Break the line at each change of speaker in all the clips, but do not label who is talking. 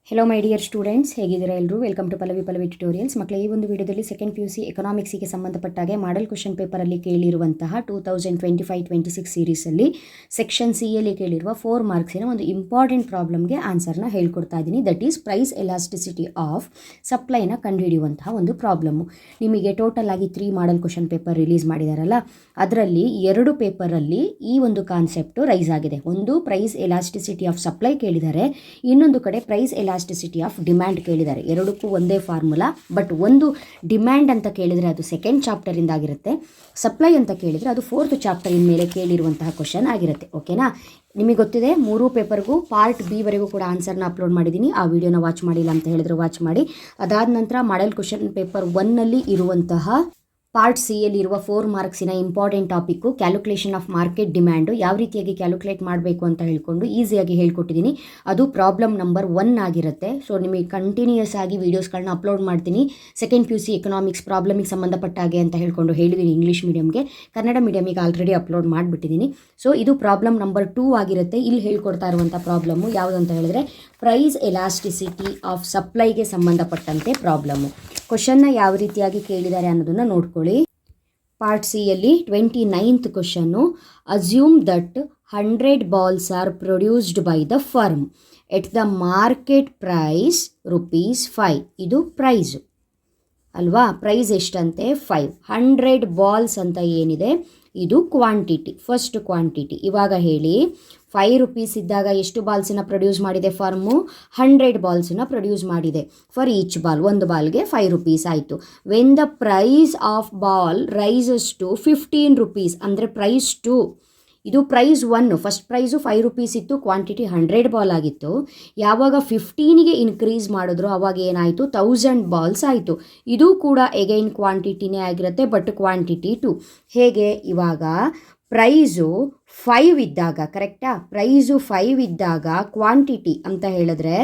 Hello my dear students, ಹೇಗಿದ್ದೀರಾ ಎಲ್ಲರೂ? Welcome to Pallavi tutorials. ಮಕ್ಕಳೇ, ಈ ಒಂದು ವಿಡಿಯೋದಲ್ಲಿ ಸೆಕೆಂಡ್ PUC ಎಕನಾಮಿಕ್ಸಿಗೆ ಸಂಬಂಧಪಟ್ಟಾಗೆ ಮಾಡೆಲ್ ಕ್ವೆಶ್ಚನ್ ಪೇಪರಲ್ಲಿ ಕೇಳಿರುವಂತಹ 2025-26 ಸೀರೀಸಲ್ಲಿ ಸೆಕ್ಷನ್ ಸಿಯಲ್ಲಿ ಕೇಳಿರುವ 4 ಮಾರ್ಕ್ಸಿನ ಒಂದು ಇಂಪಾರ್ಟೆಂಟ್ ಪ್ರಾಬ್ಲಮ್ಗೆ ಆನ್ಸರ್ನ ಹೇಳ್ಕೊಡ್ತಾ ಇದ್ದೀನಿ. That is price elasticity of ಸಪ್ಲೈನ ಕಂಡುಹಿಡಿಯುವಂತಹ ಒಂದು ಪ್ರಾಬ್ಲಮ್ಮು. ನಿಮಗೆ ಟೋಟಲ್ ಆಗಿ 3 ಮಾಡೆಲ್ ಕ್ವೆಶ್ಚನ್ ಪೇಪರ್ ರಿಲೀಸ್ ಮಾಡಿದಾರಲ್ಲ, ಅದರಲ್ಲಿ 2 ಪೇಪರಲ್ಲಿ ಈ ಒಂದು ಕಾನ್ಸೆಪ್ಟು ರೈಸ್ ಆಗಿದೆ. ಒಂದು ಪ್ರೈಸ್ ಎಲಾಸ್ಟಿಸಿಟಿ ಆಫ್ ಸಪ್ಲೈ ಕೇಳಿದ್ದಾರೆ, ಇನ್ನೊಂದು ಕಡೆ ಪ್ರೈಸ್ ಎಲಾಸ್ಟಿಸಿಟಿ ಆಫ್ ಡಿಮ್ಯಾಂಡ್ ಕೇಳಿದ್ದಾರೆ. ಎರಡಕ್ಕೂ ಒಂದೇ ಫಾರ್ಮುಲಾ, ಬಟ್ ಒಂದು ಡಿಮ್ಯಾಂಡ್ ಅಂತ ಕೇಳಿದರೆ ಅದು ಸೆಕೆಂಡ್ ಚಾಪ್ಟರಿಂದ ಆಗಿರುತ್ತೆ, ಸಪ್ಲೈ ಅಂತ ಕೇಳಿದರೆ ಅದು 4th ಚಾಪ್ಟರಿನ ಮೇಲೆ ಕೇಳಿರುವಂತಹ ಕ್ವಶನ್ ಆಗಿರುತ್ತೆ. ಓಕೆನಾ? ನಿಮಗೆ ಗೊತ್ತಿದೆ, 3 ಪೇಪರ್ಗೂ ಪಾರ್ಟ್ ಬಿ ವರೆಗೂ ಕೂಡ ಆನ್ಸರ್ನ ಅಪ್ಲೋಡ್ ಮಾಡಿದ್ದೀನಿ. ಆ ವಿಡಿಯೋನ ವಾಚ್ ಮಾಡಿಲ್ಲ ಅಂತ ಹೇಳಿದ್ರೆ ವಾಚ್ ಮಾಡಿ. ಅದಾದ ನಂತರ ಮಾಡೆಲ್ ಕ್ವೆಶ್ಚನ್ ಪೇಪರ್ 1ನಲ್ಲಿ ಇರುವಂತಹ ಪಾರ್ಟ್ ಸಿಯಲ್ಲಿ ಇರುವ 4 ಮಾರ್ಕ್ಸಿನ important topic calculation of market demand ಯಾವ ರೀತಿಯಾಗಿ ಕ್ಯಾಲ್ಕುಲೇಟ್ ಮಾಡಬೇಕು ಅಂತ ಹೇಳ್ಕೊಂಡು ಈಸಿಯಾಗಿ ಹೇಳ್ಕೊಟ್ಟಿದ್ದೀನಿ. ಅದು ಪ್ರಾಬ್ಲಮ್ ನಂಬರ್ 1 ಆಗಿರುತ್ತೆ. ಸೊ ನಿಮಗೆ ಕಂಟಿನ್ಯೂಯಸ್ ಆಗಿ ವೀಡಿಯೋಸ್ಗಳನ್ನ ಅಪ್ಲೋಡ್ ಮಾಡ್ತೀನಿ. ಸೆಕೆಂಡ್ PUC ಎಕನಾಮಿಕ್ಸ್ ಪ್ರಾಬ್ಲಮಿಗೆ ಸಂಬಂಧಪಟ್ಟಾಗೆ ಅಂತ ಹೇಳ್ಕೊಂಡು ಹೇಳಿದ್ದೀನಿ. ಇಂಗ್ಲೀಷ್ ಮೀಡಿಯಮ್ಗೆ, ಕನ್ನಡ ಮೀಡಿಯಮಿಗೆ ಆಲ್ರೆಡಿ ಅಪ್ಲೋಡ್ ಮಾಡಿಬಿಟ್ಟಿದ್ದೀನಿ. ಸೊ ಇದು ಪ್ರಾಬ್ಲಮ್ ನಂಬರ್ 2 ಆಗಿರುತ್ತೆ. ಇಲ್ಲಿ ಹೇಳ್ಕೊಡ್ತಾ ಇರುವಂಥ ಪ್ರಾಬ್ಲಮ್ಮು ಯಾವುದು ಅಂತ ಹೇಳಿದ್ರೆ ಪ್ರೈಸ್ ಎಲಾಸ್ಟಿಸಿಟಿ ಆಫ್ ಸಪ್ಲೈಗೆ ಸಂಬಂಧಪಟ್ಟಂತೆ ಪ್ರಾಬ್ಲಮ್ಮು. ಕ್ವಶನ್ನ ಯಾವ ರೀತಿಯಾಗಿ ಕೇಳಿದ್ದಾರೆ ಅನ್ನೋದನ್ನು ನೋಡ್ಕೊಳ್ಳಿ. ಪಾರ್ಟ್ ಸಿಯಲ್ಲಿ 29th ಕ್ವಶನ್ನು, assume that 100 balls are produced by the firm at the market price ₹5. ಇದು ಪ್ರೈಸು ಅಲ್ವಾ? ಪ್ರೈಸ್ ಎಷ್ಟಂತೆ? 5. 100 balls ಅಂತ ಏನಿದೆ ಇದು ಕ್ವಾಂಟಿಟಿ, ಫಸ್ಟ್ ಕ್ವಾಂಟಿಟಿ. ಇವಾಗ ಹೇಳಿ, ₹5 ಇದ್ದಾಗ ಎಷ್ಟು ಬಾಲ್ಸನ್ನ ಪ್ರೊಡ್ಯೂಸ್ ಮಾಡಿದೆ ಫರ್ಮು? 100 ಬಾಲ್ಸನ್ನ ಪ್ರೊಡ್ಯೂಸ್ ಮಾಡಿದೆ. ಫಾರ್ ಈಚ್ ಬಾಲ್, ಒಂದು ಬಾಲ್ಗೆ ₹5 ಆಯಿತು. When the price of ball rises to ₹15, ಅಂದರೆ ಪ್ರೈಸ್ 2. ಇದು ಪ್ರೈಸ್ 1, ಫಸ್ಟ್ ಪ್ರೈಸು ₹5 ಇತ್ತು, ಕ್ವಾಂಟಿಟಿ 100 ಬಾಲ್ ಆಗಿತ್ತು. ಯಾವಾಗ 15ಗೆ ಇನ್ಕ್ರೀಸ್ ಮಾಡಿದ್ರು ಆವಾಗ ಏನಾಯಿತು? 1000 balls ಆಯಿತು. ಇದು ಕೂಡ ಎಗೈನ್ ಕ್ವಾಂಟಿಟಿನೇ ಆಗಿರುತ್ತೆ, ಬಟ್ ಕ್ವಾಂಟಿಟಿ 2. ಹೇಗೆ? ಇವಾಗ ಪ್ರೈಸು 5 ಇದ್ದಾಗ, ಕರೆಕ್ಟಾ? ಪ್ರೈಸು 5 ಇದ್ದಾಗ ಕ್ವಾಂಟಿಟಿ ಅಂತ ಹೇಳಿದ್ರೆ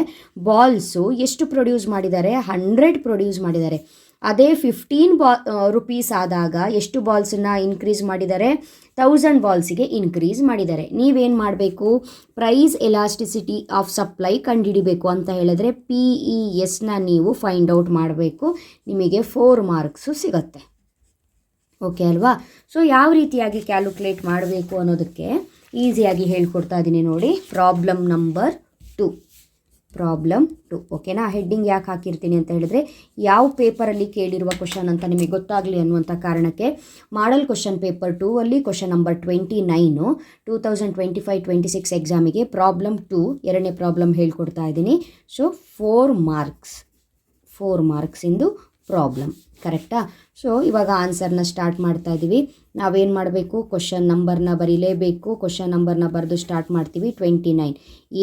ಬಾಲ್ಸು ಎಷ್ಟು ಪ್ರೊಡ್ಯೂಸ್ ಮಾಡಿದ್ದಾರೆ? 100 ಪ್ರೊಡ್ಯೂಸ್ ಮಾಡಿದ್ದಾರೆ. ಅದೇ ₹15 ಆದಾಗ ಎಷ್ಟು ಬಾಲ್ಸನ್ನ ಇನ್ಕ್ರೀಸ್ ಮಾಡಿದ್ದಾರೆ? 1000 ಬಾಲ್ಸಿಗೆ ಇನ್ಕ್ರೀಸ್ ಮಾಡಿದ್ದಾರೆ. ನೀವೇನು ಮಾಡಬೇಕು? ಪ್ರೈಸ್ ಎಲಾಸ್ಟಿಸಿಟಿ ಆಫ್ ಸಪ್ಲೈ ಕಂಡುಹಿಡಿಬೇಕು ಅಂತ ಹೇಳಿದ್ರೆ PESನ ನೀವು ಫೈಂಡ್ ಔಟ್ ಮಾಡಬೇಕು. ನಿಮಗೆ 4 ಮಾರ್ಕ್ಸು ಸಿಗುತ್ತೆ. ಓಕೆ ಅಲ್ವಾ? ಸೊ ಯಾವ ರೀತಿಯಾಗಿ ಕ್ಯಾಲ್ಕುಲೇಟ್ ಮಾಡಬೇಕು ಅನ್ನೋದಕ್ಕೆ ಈಸಿಯಾಗಿ ಹೇಳ್ಕೊಡ್ತಾ ಇದ್ದೀನಿ ನೋಡಿ. Problem number 2. ಓಕೆನಾ? ಹೆಡ್ಡಿಂಗ್ ಯಾಕೆ ಹಾಕಿರ್ತೀನಿ ಅಂತ ಹೇಳಿದ್ರೆ ಯಾವ ಪೇಪರಲ್ಲಿ ಕೇಳಿರುವ ಕ್ವಶನ್ ಅಂತ ನಿಮಗೆ ಗೊತ್ತಾಗಲಿ ಅನ್ನುವಂಥ ಕಾರಣಕ್ಕೆ. ಮಾಡೆಲ್ ಕ್ವಶನ್ ಪೇಪರ್ 2 ಅಲ್ಲಿ ಕ್ವಶನ್ ನಂಬರ್ 29 2025-26 ಎಕ್ಸಾಮಿಗೆ ಪ್ರಾಬ್ಲಮ್ 2 ಎರಡನೇ ಪ್ರಾಬ್ಲಮ್ ಹೇಳ್ಕೊಡ್ತಾ ಇದ್ದೀನಿ. ಸೊ 4 ಮಾರ್ಕ್ಸಿಂದು ಪ್ರಾಬ್ಲಮ್, ಕರೆಕ್ಟಾ? ಸೊ ಇವಾಗ ಆನ್ಸರ್ನ ಸ್ಟಾರ್ಟ್ ಮಾಡ್ತಾ ಇದ್ದೀವಿ. ನಾವೇನು ಮಾಡಬೇಕು? ಕ್ವಶನ್ ನಂಬರ್ನ ಬರೀಲೇಬೇಕು. ಕ್ವಶನ್ ನಂಬರ್ನ ಬರೆದು ಸ್ಟಾರ್ಟ್ ಮಾಡ್ತೀವಿ. 29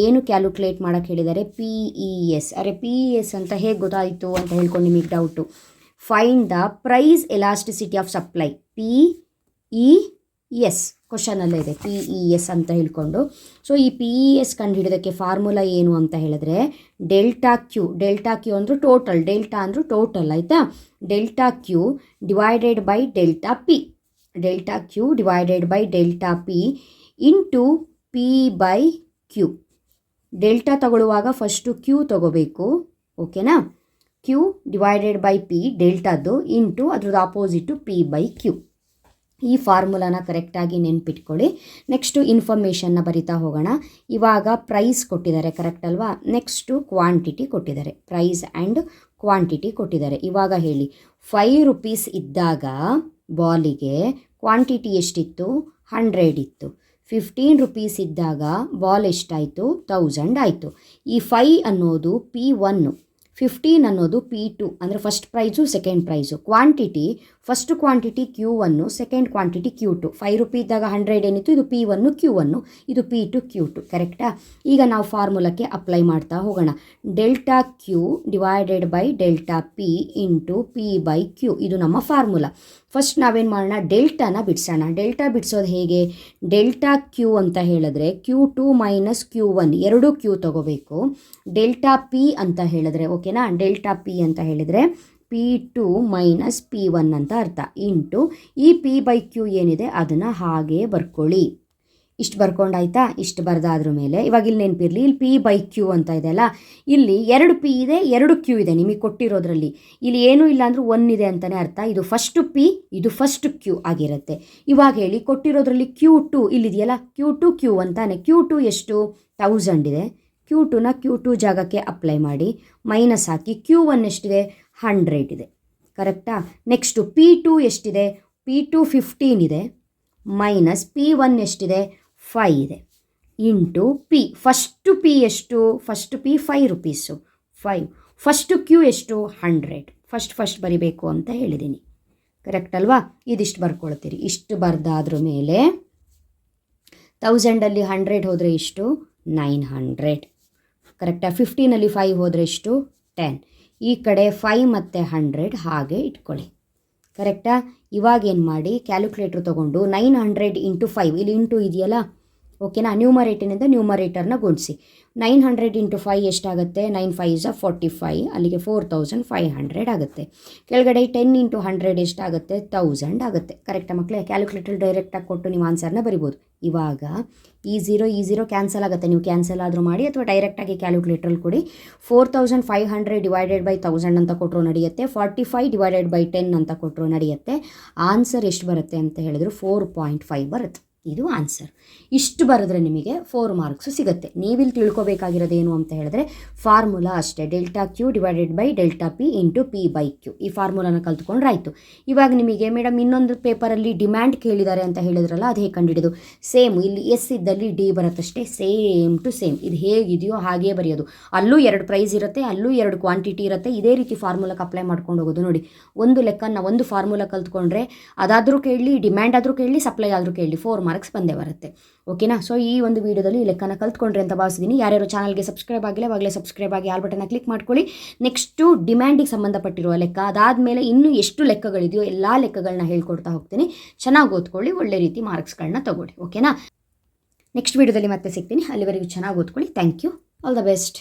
ಏನು ಕ್ಯಾಲ್ಕುಲೇಟ್ ಮಾಡೋಕ್ಕೆ ಹೇಳಿದ್ದಾರೆ? PES. ಅರೆ PES ಅಂತ ಹೇಗೆ ಗೊತ್ತಾಯಿತು ಅಂತ ಹೇಳ್ಕೊಂಡು ನಿಮಗೆ doubt. Find the price elasticity of supply. PES ಕ್ವಶನಲ್ಲೇ ಇದೆ, PES ಅಂತ ಹೇಳ್ಕೊಂಡು. ಸೊ ಈ PES ಕಂಡುಹಿಡಿಯೋದಕ್ಕೆ ಫಾರ್ಮುಲಾ ಏನು ಅಂತ ಹೇಳಿದ್ರೆ ಡೆಲ್ಟಾ ಕ್ಯೂ ಅಂದರೂ ಟೋಟಲ್, ಡೆಲ್ಟಾ ಅಂದರೂ ಟೋಟಲ್, ಆಯಿತಾ? Delta Q divided by delta P into P/Q. Delta ತಗೊಳ್ಳುವಾಗ ಫಸ್ಟು ಕ್ಯೂ ತಗೋಬೇಕು, ಓಕೆನಾ? ಕ್ಯೂ ಡಿವೈಡೆಡ್ ಬೈ ಪಿ ಡೆಲ್ಟಾದ್ದು ಇಂಟು ಅದ್ರದ್ದು ಆಪೋಸಿಟು P/Q. ಈ ಫಾರ್ಮುಲಾನ ಕರೆಕ್ಟಾಗಿ ನೆನ್ಪಿಟ್ಕೊಳ್ಳಿ. ನೆಕ್ಸ್ಟು ಇನ್ಫಾರ್ಮೇಷನ್ನ ಬರಿತಾ ಹೋಗೋಣ. ಇವಾಗ ಪ್ರೈಸ್ ಕೊಟ್ಟಿದ್ದಾರೆ, ಕರೆಕ್ಟ್ ಅಲ್ವಾ? ನೆಕ್ಸ್ಟು ಕ್ವಾಂಟಿಟಿ ಕೊಟ್ಟಿದ್ದಾರೆ, ಪ್ರೈಸ್ ಆ್ಯಂಡ್ ಕ್ವಾಂಟಿಟಿ ಕೊಟ್ಟಿದ್ದಾರೆ. ಇವಾಗ ಹೇಳಿ, ₹5 ಇದ್ದಾಗ ಬಾಲಿಗೆ ಕ್ವಾಂಟಿಟಿ ಎಷ್ಟಿತ್ತು? 100 ಇತ್ತು. ₹15 ಇದ್ದಾಗ ಬಾಲ್ ಎಷ್ಟಾಯಿತು? 1000 ಆಯಿತು. ಈ 5 ಅನ್ನೋದು P1, 15 ಅನ್ನೋದು P2, ಅಂದರೆ first prize second price. Quantity, first quantity Q1, second quantity Q2. ₹5 ಇದ್ದಾಗ 100 ಏನಿತ್ತು? ಇದು P1, Q1, ಇದು P2, Q2, ಕರೆಕ್ಟಾ? ಈಗ ನಾವು ಫಾರ್ಮುಲಕ್ಕೆ ಅಪ್ಲೈ ಮಾಡ್ತಾ ಹೋಗೋಣ. Delta Q divided by delta P into P/Q. ಇದು ನಮ್ಮ ಫಾರ್ಮುಲಾ. ಫಸ್ಟ್ ನಾವೇನು ಮಾಡೋಣ? ಡೆಲ್ಟಾನ ಬಿಡಿಸೋಣ. ಡೆಲ್ಟಾ ಬಿಡಿಸೋದು ಹೇಗೆ? ಡೆಲ್ಟಾ ಕ್ಯೂ ಅಂತ ಹೇಳಿದ್ರೆ Q2 ಮೈನಸ್ Q1 ಎರಡೂ ಕ್ಯೂ ತಗೋಬೇಕು. ಡೆಲ್ಟಾ ಪಿ ಅಂತ ಹೇಳಿದ್ರೆ, ಓಕೆನಾ? ಡೆಲ್ಟಾ ಪಿ ಅಂತ ಹೇಳಿದರೆ P2 ಮೈನಸ್ P1 ಅಂತ ಅರ್ಥ, ಇಂಟು ಈ P/Q ಏನಿದೆ ಅದನ್ನು ಹಾಗೆ ಬರ್ಕೊಳ್ಳಿ. ಇಷ್ಟು ಬರ್ಕೊಂಡಾಯ್ತಾ. ಇಷ್ಟು ಬರೆದಾದ್ರ ಮೇಲೆ ಇವಾಗ ಇಲ್ಲಿ ನೆನಪಿರಲಿ, ಇಲ್ಲಿ ಪಿ ಬೈ ಕ್ಯೂ ಅಂತ ಇದೆ ಅಲ್ಲ, ಇಲ್ಲಿ 2 ಪಿ ಇದೆ 2 ಕ್ಯೂ ಇದೆ ನಿಮಗೆ ಕೊಟ್ಟಿರೋದ್ರಲ್ಲಿ. ಇಲ್ಲಿ ಏನೂ ಇಲ್ಲ ಅಂದರೂ 1 ಇದೆ ಅಂತಲೇ ಅರ್ಥ. ಇದು ಫಸ್ಟು ಪಿ, ಇದು ಫಸ್ಟ್ ಕ್ಯೂ ಆಗಿರುತ್ತೆ. ಇವಾಗ ಹೇಳಿ, ಕೊಟ್ಟಿರೋದ್ರಲ್ಲಿ Q2 ಇಲ್ಲಿದೆಯಲ್ಲ, Q2 Q1 ತಾನೆ. Q2 ಎಷ್ಟು 1000 ಇದೆ. Q2ನ Q2 ಜಾಗಕ್ಕೆ ಅಪ್ಲೈ ಮಾಡಿ, ಮೈನಸ್ ಹಾಕಿ. Q1 ಎಷ್ಟಿದೆ 100 ಇದೆ. ಕರೆಕ್ಟಾ? ನೆಕ್ಸ್ಟು P2 ಎಷ್ಟಿದೆ, P2 15 ಇದೆ, ಮೈನಸ್ P1 ಎಷ್ಟಿದೆ 5 ಇದೆ, ಇಂಟು ಪಿ. ಫಸ್ಟು ಪಿ ಎಷ್ಟು, first P 5 rupees, 5. First Q ಎಷ್ಟು 100. ಫಸ್ಟ್ ಬರಿಬೇಕು ಅಂತ ಹೇಳಿದ್ದೀನಿ. ಕರೆಕ್ಟ್ ಅಲ್ವಾ? ಇದಿಷ್ಟು ಬರ್ಕೊಳ್ತೀರಿ. ಇಷ್ಟು ಬರೆದಾದ್ರ ಮೇಲೆ 1000ಅಲ್ಲಿ 100 ಹೋದರೆ ಇಷ್ಟು 900. ಕರೆಕ್ಟಾ? 15ಅಲ್ಲಿ 5 ಹೋದರೆ ಎಷ್ಟು 10. ಈ ಕಡೆ 5 ಮತ್ತು 100 ಹಾಗೆ ಇಟ್ಕೊಳ್ಳಿ. ಕರೆಕ್ಟಾ? ಇವಾಗ ಏನು ಮಾಡಿ, ಕ್ಯಾಲ್ಕುಲೇಟ್ರ್ ತೊಗೊಂಡು 900 ಇಂಟು 5, ಇಲ್ಲಿ ಇಂಟು ಇದೆಯಲ್ಲ, ಓಕೆನಾ? ನ್ಯೂಮರೇಟರ್ನಿಂದ ನ್ಯೂಮರೇಟರ್ನ ಗುಣಿಸಿ. 900 ಇಂಟು 5 ಎಷ್ಟಾಗುತ್ತೆ, 9 5 = 45, ಅಲ್ಲಿಗೆ 4500 ಆಗುತ್ತೆ. ಕೆಳಗಡೆ 10 ಇಂಟು 100 ಎಷ್ಟಾಗುತ್ತೆ, 1000 ಆಗುತ್ತೆ. ಕರೆಕ್ಟಾ ಮಕ್ಕಳೇ? ಕ್ಯಾಲ್ಕುಲೇಟರ್ ಡೈರೆಕ್ಟಾಗಿ ಕೊಟ್ಟು ನೀವು ಆನ್ಸರ್ನ ಬರಿಬೋದು. ಇವಾಗ ಈ ಝೀರೋ ಕ್ಯಾನ್ಸಲ್ ಆಗುತ್ತೆ. ನೀವು ಕ್ಯಾನ್ಸಲ್ ಆದರೂ ಮಾಡಿ ಅಥವಾ ಡೈರೆಕ್ಟಾಗಿ ಕ್ಯಾಲ್ಕುಲೇಟ್ರಲ್ಲಿ ಕೊಡಿ. 4500 ಡಿವೈಡೆಡ್ ಬೈ 1000 ಅಂತ ಕೊಟ್ಟರು ನಡೆಯುತ್ತೆ. 45 ಡಿವೈಡೆಡ್ ಬೈ 10 ಅಂತ ಕೊಟ್ಟರು ನಡೆಯುತ್ತೆ. ಆನ್ಸರ್ ಎಷ್ಟು ಬರುತ್ತೆ ಅಂತ ಹೇಳಿದ್ರು 4.5 ಬರುತ್ತೆ. ಇದು ಆನ್ಸರ್. ಇಷ್ಟು ಬರೆದ್ರೆ ನಿಮಗೆ 4 ಮಾರ್ಕ್ಸು ಸಿಗುತ್ತೆ. ನೀವಿಲ್ಲಿ ತಿಳ್ಕೊಬೇಕಾಗಿರೋದೇನು ಅಂತ ಹೇಳಿದ್ರೆ ಫಾರ್ಮುಲಾ ಅಷ್ಟೇ. Delta Q divided by delta P into P by Q. ಈ ಫಾರ್ಮುಲಾನ ಕಲ್ತ್ಕೊಂಡ್ರೆ ಆಯಿತು. ಇವಾಗ ನಿಮಗೆ ಮೇಡಮ್ ಇನ್ನೊಂದು ಪೇಪರಲ್ಲಿ ಡಿಮ್ಯಾಂಡ್ ಕೇಳಿದ್ದಾರೆ ಅಂತ ಹೇಳಿದ್ರಲ್ಲ, ಅದು ಹೇಗೆ ಕಂಡುಹಿಡಿದು? ಸೇಮ್ ಇಲ್ಲಿ ಎಸ್ ಇದ್ದಲ್ಲಿ ಡಿ ಬರುತ್ತಷ್ಟೇ, ಸೇಮ್ ಟು ಸೇಮ್. ಇದು ಹೇಗಿದೆಯೋ ಹಾಗೇ ಬರೆಯೋದು. ಅಲ್ಲೂ 2 ಪ್ರೈಸ್ ಇರುತ್ತೆ, ಅಲ್ಲೂ 2 ಕ್ವಾಂಟಿಟಿ ಇರುತ್ತೆ. ಇದೇ ರೀತಿ ಫಾರ್ಮುಲಾಕ್ಕೆ ಅಪ್ಲೈ ಮಾಡ್ಕೊಂಡು ಹೋಗೋದು. ನೋಡಿ, ಒಂದು ಲೆಕ್ಕನ ಒಂದು ಫಾರ್ಮುಲಾ ಕಲ್ತ್ಕೊಂಡ್ರೆ ಅದಾದರೂ ಕೇಳಲಿ, ಡಿಮ್ಯಾಂಡ್ ಆದರೂ ಕೇಳಲಿ, ಸಪ್ಲೈ ಆದರೂ ಕೇಳಲಿ, 4 ಮಾರ್ಕ್ಸ್ ಬಂದೇ ಬರುತ್ತೆ. ಓಕೆನಾ? ಸೊ ಈ ಒಂದು ವಿಡಿಯೋದಲ್ಲಿ ಈ ಲೆಕ್ಕನ ಕಲ್ತ್ಕೊಂಡ್ರೆ ಅಂತ ಭಾವಿಸಿದ್ದೀನಿ. ಯಾರ್ಯಾರು ಚಾನಲ್ಗೆ ಸಬ್ಸ್ಕ್ರೈಬ್ ಆಗಿಲ್ಲ ಅವಾಗಲೇ ಸಬ್ಸ್ಕ್ರೈಬ್ ಆಗಿ ಆಲ್ ಬಟನ್ನ ಕ್ಲಿಕ್ ಮಾಡ್ಕೊಳ್ಳಿ. ನೆಕ್ಸ್ಟು ಡಿಮ್ಯಾಂಡಿಗೆ ಸಂಬಂಧಪಟ್ಟಿರುವ ಲೆಕ್ಕ, ಅದಾದಮೇಲೆ ಇನ್ನೂ ಎಷ್ಟು ಲೆಕ್ಕಗಳಿದೆಯೋ ಎಲ್ಲ ಲೆಕ್ಕಗಳನ್ನ ಹೇಳ್ಕೊಡ್ತಾ ಹೋಗ್ತೀನಿ. ಚೆನ್ನಾಗಿ ಓದ್ಕೊಳ್ಳಿ, ಒಳ್ಳೆ ರೀತಿ ಮಾರ್ಕ್ಸ್ಗಳನ್ನ ತಗೊಳ್ಳಿ. ಓಕೆನಾ? ನೆಕ್ಸ್ಟ್ ವಿಡಿಯೋದಲ್ಲಿ ಮತ್ತೆ ಸಿಗ್ತೀನಿ. ಅಲ್ಲಿವರೆಗೂ ಚೆನ್ನಾಗಿ ಓದ್ಕೊಳ್ಳಿ. Thank you. All the best.